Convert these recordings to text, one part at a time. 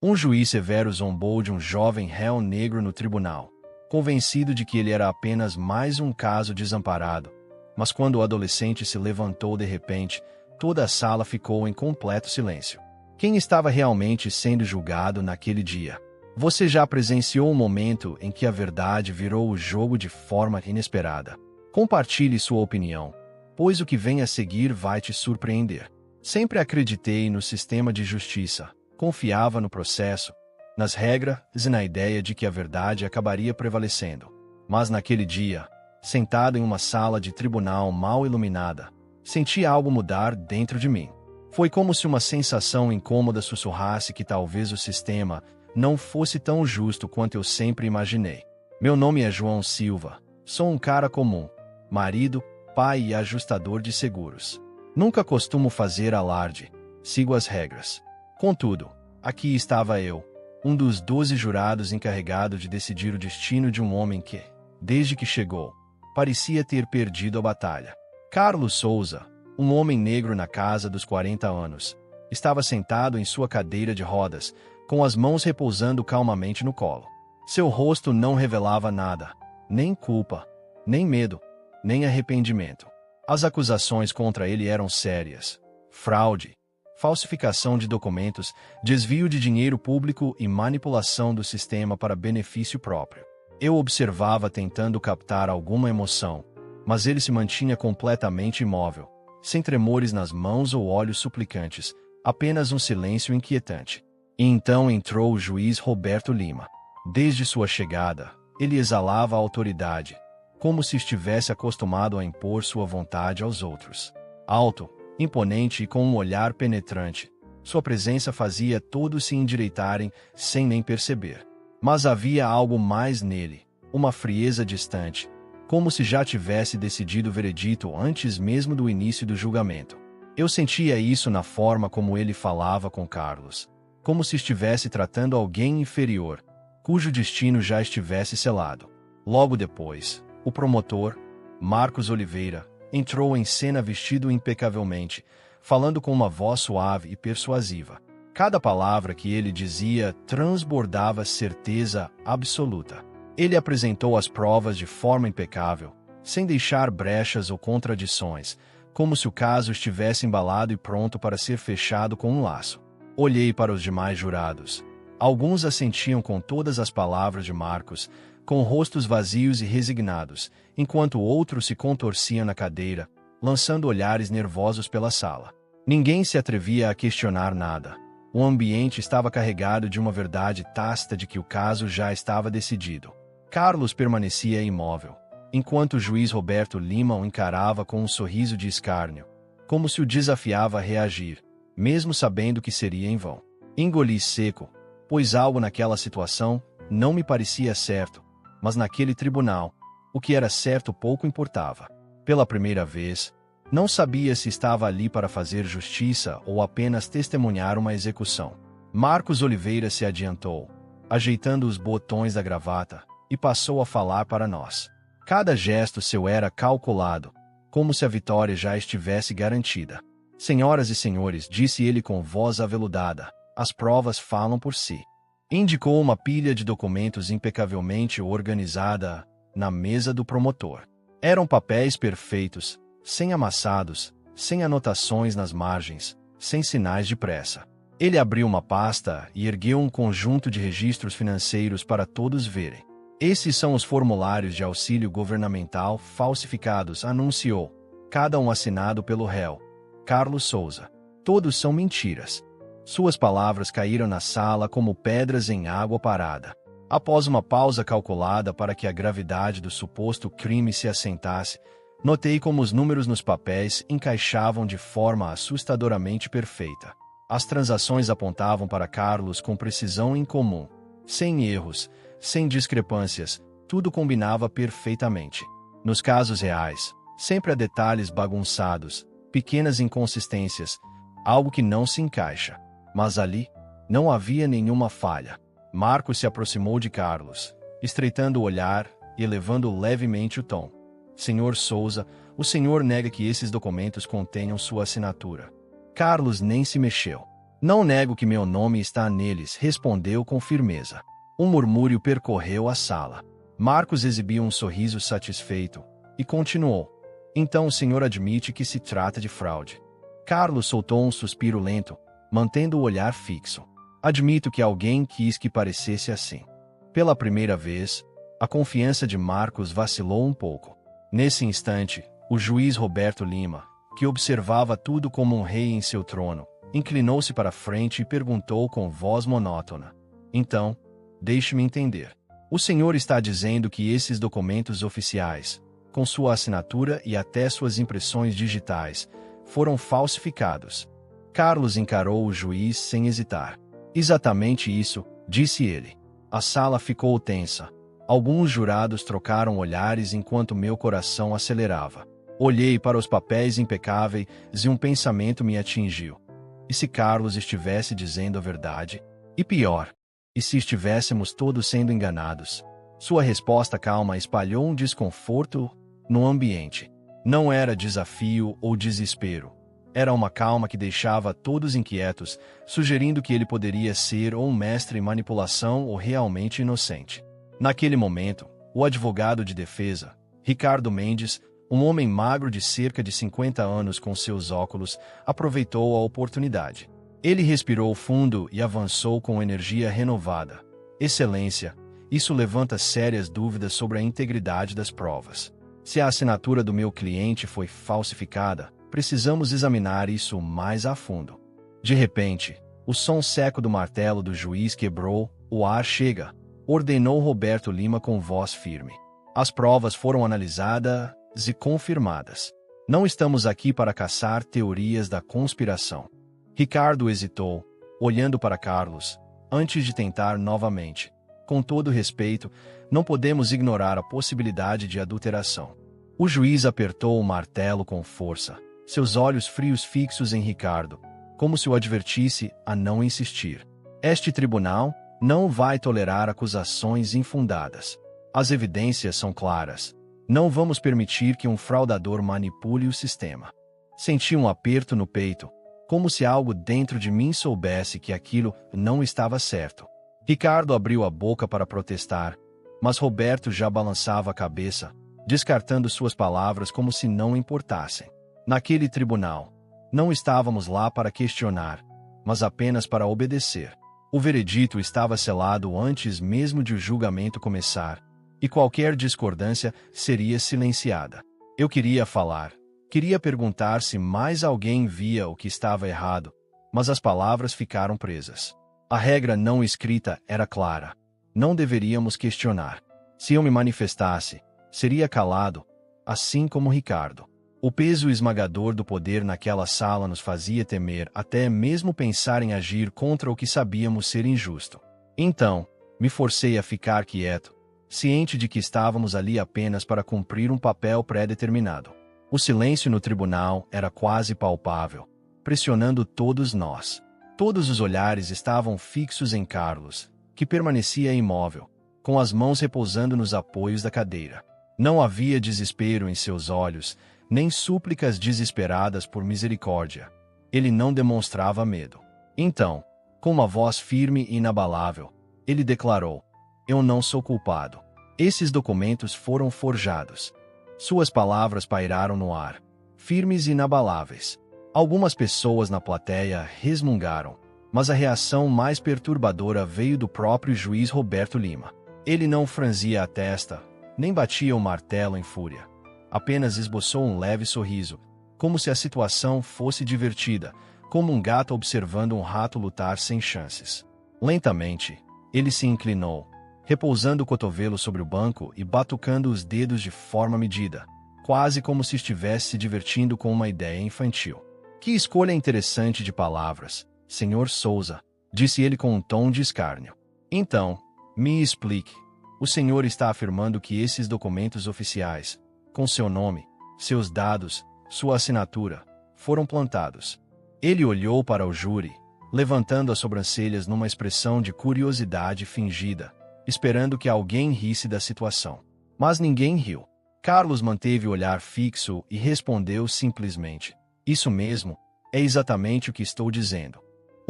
Um juiz severo zombou de um jovem réu negro no tribunal, convencido de que ele era apenas mais um caso desamparado. Mas quando o adolescente se levantou de repente, toda a sala ficou em completo silêncio. Quem estava realmente sendo julgado naquele dia? Você já presenciou um momento em que a verdade virou o jogo de forma inesperada? Compartilhe sua opinião, pois o que vem a seguir vai te surpreender. Sempre acreditei no sistema de justiça, confiava no processo, nas regras e na ideia de que a verdade acabaria prevalecendo. Mas naquele dia, sentado em uma sala de tribunal mal iluminada, senti algo mudar dentro de mim. Foi como se uma sensação incômoda sussurrasse que talvez o sistema não fosse tão justo quanto eu sempre imaginei. Meu nome é João Silva, sou um cara comum, marido, pai e ajustador de seguros. Nunca costumo fazer alarde, sigo as regras. Contudo, aqui estava eu, um dos 12 jurados encarregado de decidir o destino de um homem que, desde que chegou, parecia ter perdido a batalha. Carlos Souza, um homem negro na casa dos 40 anos, estava sentado em sua cadeira de rodas, com as mãos repousando calmamente no colo. Seu rosto não revelava nada, nem culpa, nem medo, nem arrependimento. As acusações contra ele eram sérias: fraude, falsificação de documentos, desvio de dinheiro público e manipulação do sistema para benefício próprio. Eu observava tentando captar alguma emoção, mas ele se mantinha completamente imóvel, sem tremores nas mãos ou olhos suplicantes, apenas um silêncio inquietante. E então entrou o juiz Roberto Lima. Desde sua chegada, ele exalava a autoridade, como se estivesse acostumado a impor sua vontade aos outros. Alto, imponente e com um olhar penetrante, sua presença fazia todos se endireitarem sem nem perceber. Mas havia algo mais nele, uma frieza distante, como se já tivesse decidido o veredito antes mesmo do início do julgamento. Eu sentia isso na forma como ele falava com Carlos, como se estivesse tratando alguém inferior, cujo destino já estivesse selado. Logo depois, o promotor, Marcos Oliveira, entrou em cena vestido impecavelmente, falando com uma voz suave e persuasiva. Cada palavra que ele dizia transbordava certeza absoluta. Ele apresentou as provas de forma impecável, sem deixar brechas ou contradições, como se o caso estivesse embalado e pronto para ser fechado com um laço. Olhei para os demais jurados. Alguns assentiam com todas as palavras de Marcos, com rostos vazios e resignados, enquanto outros se contorciam na cadeira, lançando olhares nervosos pela sala. Ninguém se atrevia a questionar nada. O ambiente estava carregado de uma verdade tácita de que o caso já estava decidido. Carlos permanecia imóvel, enquanto o juiz Roberto Lima o encarava com um sorriso de escárnio, como se o desafiava a reagir, mesmo sabendo que seria em vão. Engoli seco, pois algo naquela situação não me parecia certo, mas naquele tribunal, o que era certo pouco importava. Pela primeira vez, não sabia se estava ali para fazer justiça ou apenas testemunhar uma execução. Marcos Oliveira se adiantou, ajeitando os botões da gravata, e passou a falar para nós. Cada gesto seu era calculado, como se a vitória já estivesse garantida. Senhoras e senhores, disse ele com voz aveludada, as provas falam por si. Indicou uma pilha de documentos impecavelmente organizada na mesa do promotor. Eram papéis perfeitos, sem amassados, sem anotações nas margens, sem sinais de pressa. Ele abriu uma pasta e ergueu um conjunto de registros financeiros para todos verem. Esses são os formulários de auxílio governamental falsificados, anunciou, cada um assinado pelo réu, Carlos Souza. Todos são mentiras. Suas palavras caíram na sala como pedras em água parada. Após uma pausa calculada para que a gravidade do suposto crime se assentasse, notei como os números nos papéis encaixavam de forma assustadoramente perfeita. As transações apontavam para Carlos com precisão incomum. Sem erros, sem discrepâncias, tudo combinava perfeitamente. Nos casos reais, sempre há detalhes bagunçados, pequenas inconsistências, algo que não se encaixa. Mas ali, não havia nenhuma falha. Marcos se aproximou de Carlos, estreitando o olhar e elevando levemente o tom. Senhor Souza, o senhor nega que esses documentos contenham sua assinatura. Carlos nem se mexeu. Não nego que meu nome está neles, respondeu com firmeza. Um murmúrio percorreu a sala. Marcos exibiu um sorriso satisfeito e continuou. Então o senhor admite que se trata de fraude. Carlos soltou um suspiro lento, mantendo o olhar fixo. Admito que alguém quis que parecesse assim. Pela primeira vez, a confiança de Marcos vacilou um pouco. Nesse instante, o juiz Roberto Lima, que observava tudo como um rei em seu trono, inclinou-se para a frente e perguntou com voz monótona. Então, deixe-me entender. O senhor está dizendo que esses documentos oficiais, com sua assinatura e até suas impressões digitais, foram falsificados. Carlos encarou o juiz sem hesitar. Exatamente isso, disse ele. A sala ficou tensa. Alguns jurados trocaram olhares enquanto meu coração acelerava. Olhei para os papéis impecáveis e um pensamento me atingiu. E se Carlos estivesse dizendo a verdade? E pior, e se estivéssemos todos sendo enganados? Sua resposta calma espalhou um desconforto no ambiente. Não era desafio ou desespero. Era uma calma que deixava todos inquietos, sugerindo que ele poderia ser ou um mestre em manipulação ou realmente inocente. Naquele momento, o advogado de defesa, Ricardo Mendes, um homem magro de cerca de 50 anos com seus óculos, aproveitou a oportunidade. Ele respirou fundo e avançou com energia renovada. Excelência, isso levanta sérias dúvidas sobre a integridade das provas. Se a assinatura do meu cliente foi falsificada, precisamos examinar isso mais a fundo. De repente, o som seco do martelo do juiz quebrou. O ar chega, ordenou Roberto Lima com voz firme. As provas foram analisadas e confirmadas. Não estamos aqui para caçar teorias da conspiração. Ricardo hesitou, olhando para Carlos, antes de tentar novamente. Com todo respeito, não podemos ignorar a possibilidade de adulteração. O juiz apertou o martelo com força, seus olhos frios fixos em Ricardo, como se o advertisse a não insistir. Este tribunal não vai tolerar acusações infundadas. As evidências são claras. Não vamos permitir que um fraudador manipule o sistema. Senti um aperto no peito, como se algo dentro de mim soubesse que aquilo não estava certo. Ricardo abriu a boca para protestar, mas Roberto já balançava a cabeça, descartando suas palavras como se não importassem. Naquele tribunal, não estávamos lá para questionar, mas apenas para obedecer. O veredito estava selado antes mesmo de o julgamento começar, e qualquer discordância seria silenciada. Eu queria falar, queria perguntar se mais alguém via o que estava errado, mas as palavras ficaram presas. A regra não escrita era clara. Não deveríamos questionar. Se eu me manifestasse, seria calado, assim como Ricardo. O peso esmagador do poder naquela sala nos fazia temer até mesmo pensar em agir contra o que sabíamos ser injusto. Então, me forcei a ficar quieto, ciente de que estávamos ali apenas para cumprir um papel pré-determinado. O silêncio no tribunal era quase palpável, pressionando todos nós. Todos os olhares estavam fixos em Carlos, que permanecia imóvel, com as mãos repousando nos apoios da cadeira. Não havia desespero em seus olhos, nem súplicas desesperadas por misericórdia. Ele não demonstrava medo. Então, com uma voz firme e inabalável, ele declarou: "Eu não sou culpado. Esses documentos foram forjados." Suas palavras pairaram no ar, firmes e inabaláveis. Algumas pessoas na plateia resmungaram, mas a reação mais perturbadora veio do próprio juiz Roberto Lima. Ele não franzia a testa, nem batia o martelo em fúria. Apenas esboçou um leve sorriso, como se a situação fosse divertida, como um gato observando um rato lutar sem chances. Lentamente, ele se inclinou, repousando o cotovelo sobre o banco e batucando os dedos de forma medida, quase como se estivesse se divertindo com uma ideia infantil. "Que escolha interessante de palavras, Sr. Souza", disse ele com um tom de escárnio. "Então, me explique. O senhor está afirmando que esses documentos oficiais, com seu nome, seus dados, sua assinatura, foram plantados." Ele olhou para o júri, levantando as sobrancelhas numa expressão de curiosidade fingida, esperando que alguém risse da situação. Mas ninguém riu. Carlos manteve o olhar fixo e respondeu simplesmente: "Isso mesmo, é exatamente o que estou dizendo."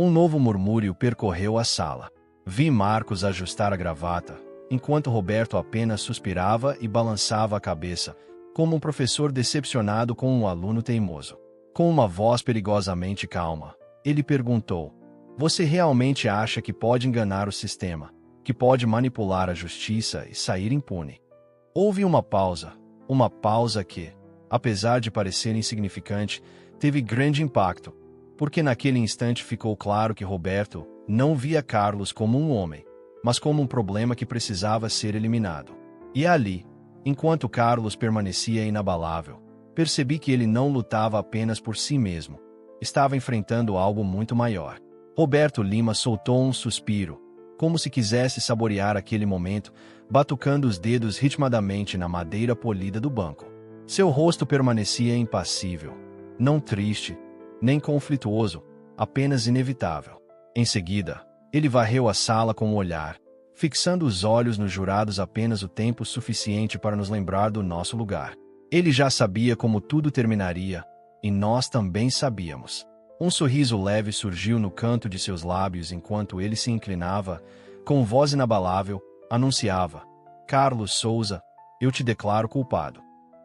Um novo murmúrio percorreu a sala. Vi Marcos ajustar a gravata, enquanto Roberto apenas suspirava e balançava a cabeça, como um professor decepcionado com um aluno teimoso. Com uma voz perigosamente calma, ele perguntou: "Você realmente acha que pode enganar o sistema, que pode manipular a justiça e sair impune?" Houve uma pausa que, apesar de parecer insignificante, teve grande impacto, porque naquele instante ficou claro que Roberto não via Carlos como um homem, mas como um problema que precisava ser eliminado. E ali, enquanto Carlos permanecia inabalável, percebi que ele não lutava apenas por si mesmo. Estava enfrentando algo muito maior. Roberto Lima soltou um suspiro, como se quisesse saborear aquele momento, batucando os dedos ritmadamente na madeira polida do banco. Seu rosto permanecia impassível, não triste, nem conflituoso, apenas inevitável. Em seguida, ele varreu a sala com o olhar, fixando os olhos nos jurados apenas o tempo suficiente para nos lembrar do nosso lugar. Ele já sabia como tudo terminaria, e nós também sabíamos. Um sorriso leve surgiu no canto de seus lábios enquanto ele se inclinava, com voz inabalável, anunciava: "Carlos Souza, eu te declaro culpado."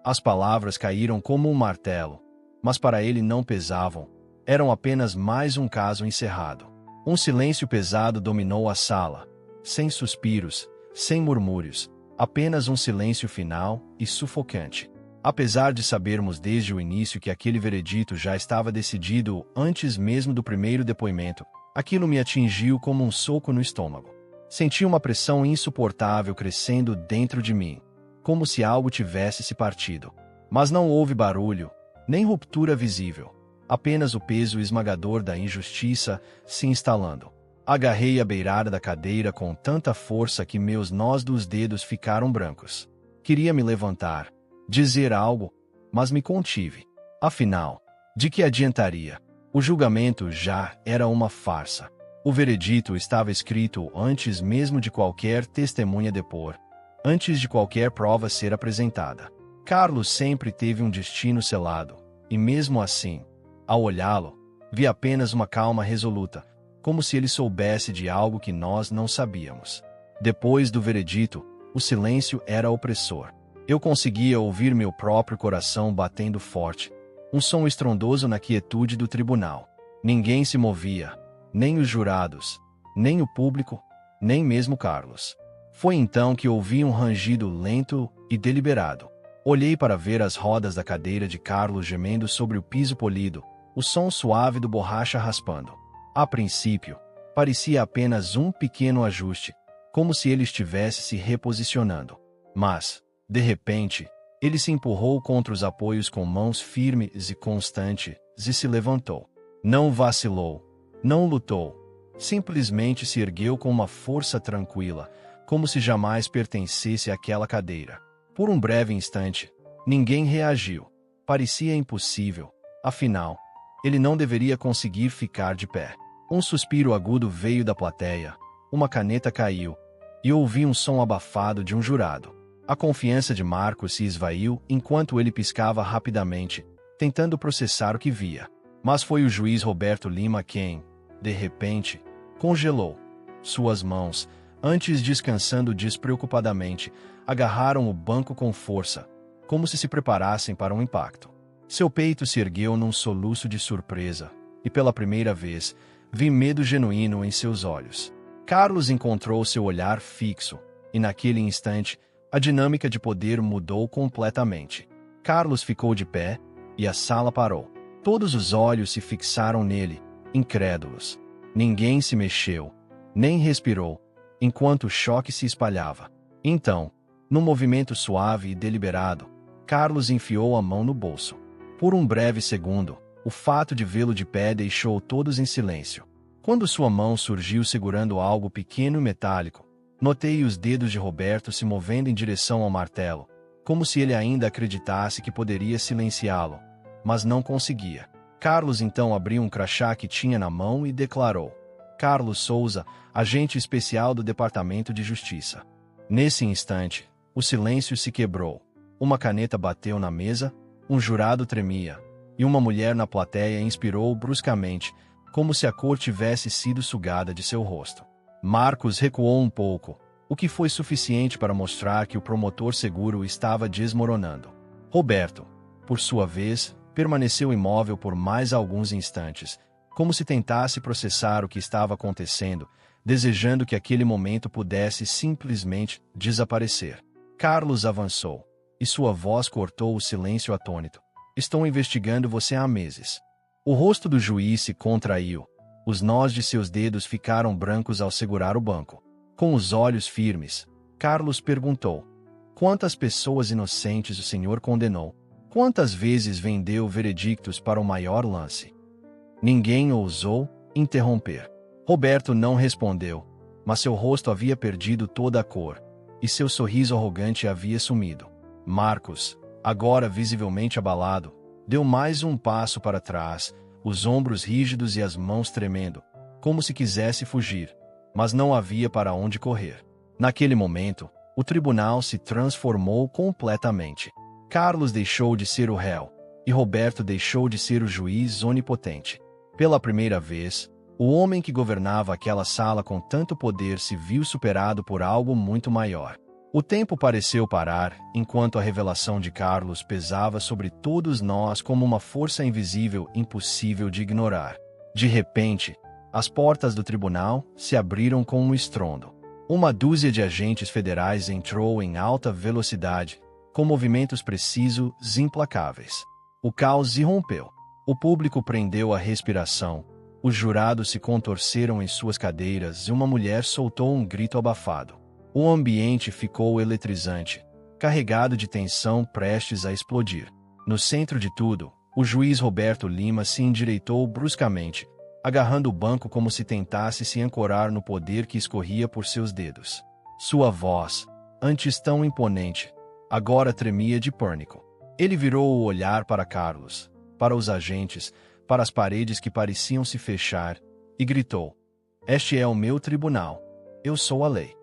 As palavras caíram como um martelo, mas para ele não pesavam, eram apenas mais um caso encerrado. Um silêncio pesado dominou a sala, sem suspiros, sem murmúrios, apenas um silêncio final e sufocante. Apesar de sabermos desde o início que aquele veredito já estava decidido antes mesmo do primeiro depoimento, aquilo me atingiu como um soco no estômago. Senti uma pressão insuportável crescendo dentro de mim, como se algo tivesse se partido. Mas não houve barulho, nem ruptura visível, apenas o peso esmagador da injustiça se instalando. Agarrei a beirada da cadeira com tanta força que meus nós dos dedos ficaram brancos. Queria me levantar, dizer algo, mas me contive. Afinal, de que adiantaria? O julgamento já era uma farsa. O veredito estava escrito antes mesmo de qualquer testemunha depor, antes de qualquer prova ser apresentada. Carlos sempre teve um destino selado, e mesmo assim, ao olhá-lo, vi apenas uma calma resoluta, como se ele soubesse de algo que nós não sabíamos. Depois do veredito, o silêncio era opressor. Eu conseguia ouvir meu próprio coração batendo forte, um som estrondoso na quietude do tribunal. Ninguém se movia, nem os jurados, nem o público, nem mesmo Carlos. Foi então que ouvi um rangido lento e deliberado. Olhei para ver as rodas da cadeira de Carlos gemendo sobre o piso polido, o som suave do borracha raspando. A princípio, parecia apenas um pequeno ajuste, como se ele estivesse se reposicionando. Mas, de repente, ele se empurrou contra os apoios com mãos firmes e constantes e se levantou. Não vacilou, não lutou, simplesmente se ergueu com uma força tranquila, como se jamais pertencesse àquela cadeira. Por um breve instante, ninguém reagiu. Parecia impossível. Afinal, ele não deveria conseguir ficar de pé. Um suspiro agudo veio da plateia, uma caneta caiu, e ouvi um som abafado de um jurado. A confiança de Marcos se esvaiu enquanto ele piscava rapidamente, tentando processar o que via. Mas foi o juiz Roberto Lima quem, de repente, congelou. Suas mãos, antes descansando despreocupadamente, agarraram o banco com força, como se preparassem para um impacto. Seu peito se ergueu num soluço de surpresa, e pela primeira vez, vi medo genuíno em seus olhos. Carlos encontrou seu olhar fixo, e naquele instante, a dinâmica de poder mudou completamente. Carlos ficou de pé, e a sala parou. Todos os olhos se fixaram nele, incrédulos. Ninguém se mexeu, nem respirou, enquanto o choque se espalhava. Então, num movimento suave e deliberado, Carlos enfiou a mão no bolso. Por um breve segundo, o fato de vê-lo de pé deixou todos em silêncio. Quando sua mão surgiu segurando algo pequeno e metálico, notei os dedos de Roberto se movendo em direção ao martelo, como se ele ainda acreditasse que poderia silenciá-lo, mas não conseguia. Carlos então abriu um crachá que tinha na mão e declarou: "Carlos Souza, agente especial do Departamento de Justiça." Nesse instante, o silêncio se quebrou. Uma caneta bateu na mesa, um jurado tremia, e uma mulher na plateia inspirou bruscamente, como se a cor tivesse sido sugada de seu rosto. Marcos recuou um pouco, o que foi suficiente para mostrar que o promotor seguro estava desmoronando. Roberto, por sua vez, permaneceu imóvel por mais alguns instantes, como se tentasse processar o que estava acontecendo, desejando que aquele momento pudesse simplesmente desaparecer. Carlos avançou, e sua voz cortou o silêncio atônito. Estou investigando você há meses. O rosto do juiz se contraiu. Os nós de seus dedos ficaram brancos ao segurar o banco. Com os olhos firmes, Carlos perguntou: quantas pessoas inocentes o senhor condenou? Quantas vezes vendeu veredictos para o maior lance? Ninguém ousou interromper. Roberto não respondeu, mas seu rosto havia perdido toda a cor, e seu sorriso arrogante havia sumido. Marcos, agora visivelmente abalado, deu mais um passo para trás, os ombros rígidos e as mãos tremendo, como se quisesse fugir, mas não havia para onde correr. Naquele momento, o tribunal se transformou completamente. Carlos deixou de ser o réu, e Roberto deixou de ser o juiz onipotente. Pela primeira vez, o homem que governava aquela sala com tanto poder se viu superado por algo muito maior. O tempo pareceu parar, enquanto a revelação de Carlos pesava sobre todos nós como uma força invisível impossível de ignorar. De repente, as portas do tribunal se abriram com um estrondo. Uma dúzia de agentes federais entrou em alta velocidade, com movimentos precisos e implacáveis. O caos irrompeu. O público prendeu a respiração. Os jurados se contorceram em suas cadeiras e uma mulher soltou um grito abafado. O ambiente ficou eletrizante, carregado de tensão prestes a explodir. No centro de tudo, o juiz Roberto Lima se endireitou bruscamente, agarrando o banco como se tentasse se ancorar no poder que escorria por seus dedos. Sua voz, antes tão imponente, agora tremia de pânico. Ele virou o olhar para Carlos, para os agentes, para as paredes que pareciam se fechar, e gritou: este é o meu tribunal. Eu sou a lei.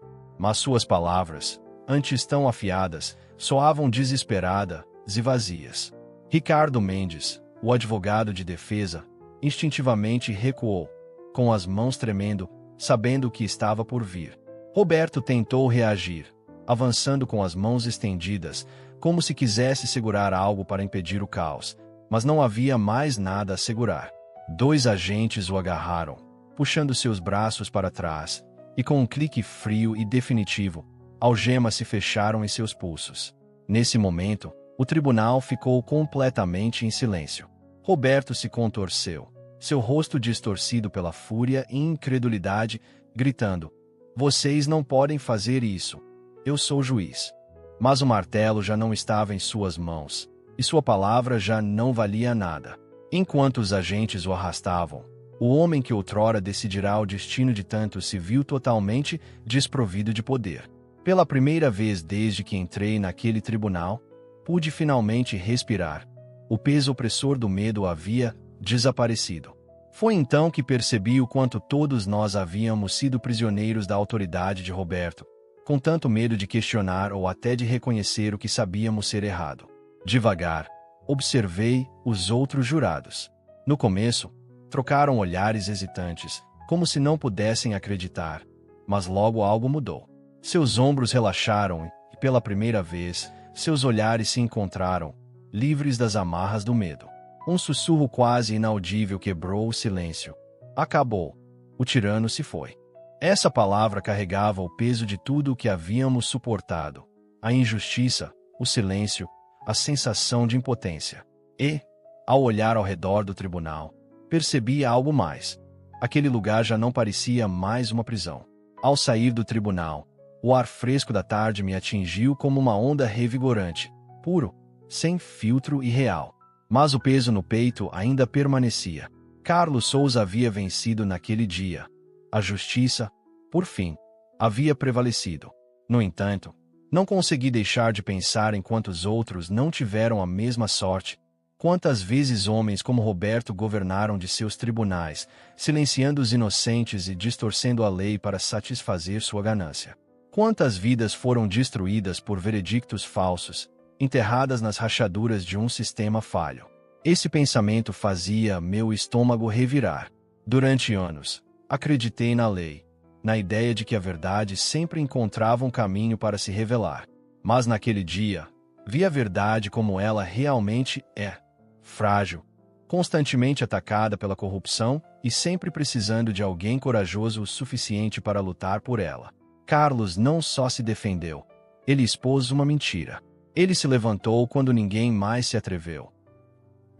Mas suas palavras, antes tão afiadas, soavam desesperadas e vazias. Ricardo Mendes, o advogado de defesa, instintivamente recuou, com as mãos tremendo, sabendo o que estava por vir. Roberto tentou reagir, avançando com as mãos estendidas, como se quisesse segurar algo para impedir o caos, mas não havia mais nada a segurar. 2 agentes o agarraram, puxando seus braços para trás, e com um clique frio e definitivo, algemas se fecharam em seus pulsos. Nesse momento, o tribunal ficou completamente em silêncio. Roberto se contorceu, seu rosto distorcido pela fúria e incredulidade, gritando: vocês não podem fazer isso. Eu sou juiz. Mas o martelo já não estava em suas mãos, e sua palavra já não valia nada. Enquanto os agentes o arrastavam, o homem que outrora decidirá o destino de tantos se viu totalmente desprovido de poder. Pela primeira vez desde que entrei naquele tribunal, pude finalmente respirar. O peso opressor do medo havia desaparecido. Foi então que percebi o quanto todos nós havíamos sido prisioneiros da autoridade de Roberto, com tanto medo de questionar ou até de reconhecer o que sabíamos ser errado. Devagar, observei os outros jurados. No começo, trocaram olhares hesitantes, como se não pudessem acreditar, mas logo algo mudou. Seus ombros relaxaram e, pela primeira vez, seus olhares se encontraram, livres das amarras do medo. Um sussurro quase inaudível quebrou o silêncio. Acabou. O tirano se foi. Essa palavra carregava o peso de tudo o que havíamos suportado: a injustiça, o silêncio, a sensação de impotência. E, ao olhar ao redor do tribunal, percebi algo mais. Aquele lugar já não parecia mais uma prisão. Ao sair do tribunal, o ar fresco da tarde me atingiu como uma onda revigorante, puro, sem filtro e real. Mas o peso no peito ainda permanecia. Carlos Souza havia vencido naquele dia. A justiça, por fim, havia prevalecido. No entanto, não consegui deixar de pensar em quantos outros não tiveram a mesma sorte. Quantas vezes homens como Roberto governaram de seus tribunais, silenciando os inocentes e distorcendo a lei para satisfazer sua ganância. Quantas vidas foram destruídas por veredictos falsos, enterradas nas rachaduras de um sistema falho. Esse pensamento fazia meu estômago revirar. Durante anos, acreditei na lei, na ideia de que a verdade sempre encontrava um caminho para se revelar. Mas naquele dia, vi a verdade como ela realmente é: frágil, constantemente atacada pela corrupção e sempre precisando de alguém corajoso o suficiente para lutar por ela. Carlos não só se defendeu, ele expôs uma mentira. Ele se levantou quando ninguém mais se atreveu.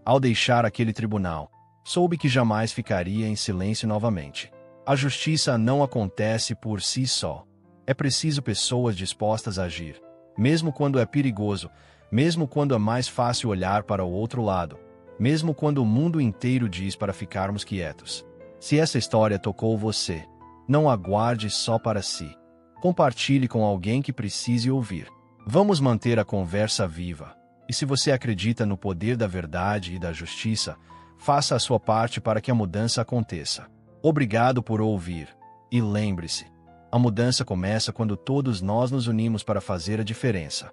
Ao deixar aquele tribunal, soube que jamais ficaria em silêncio novamente. A justiça não acontece por si só. É preciso pessoas dispostas a agir, mesmo quando é perigoso, mesmo quando é mais fácil olhar para o outro lado, mesmo quando o mundo inteiro diz para ficarmos quietos. Se essa história tocou você, não aguarde só para si. Compartilhe com alguém que precise ouvir. Vamos manter a conversa viva. E se você acredita no poder da verdade e da justiça, faça a sua parte para que a mudança aconteça. Obrigado por ouvir. E lembre-se, a mudança começa quando todos nós nos unimos para fazer a diferença.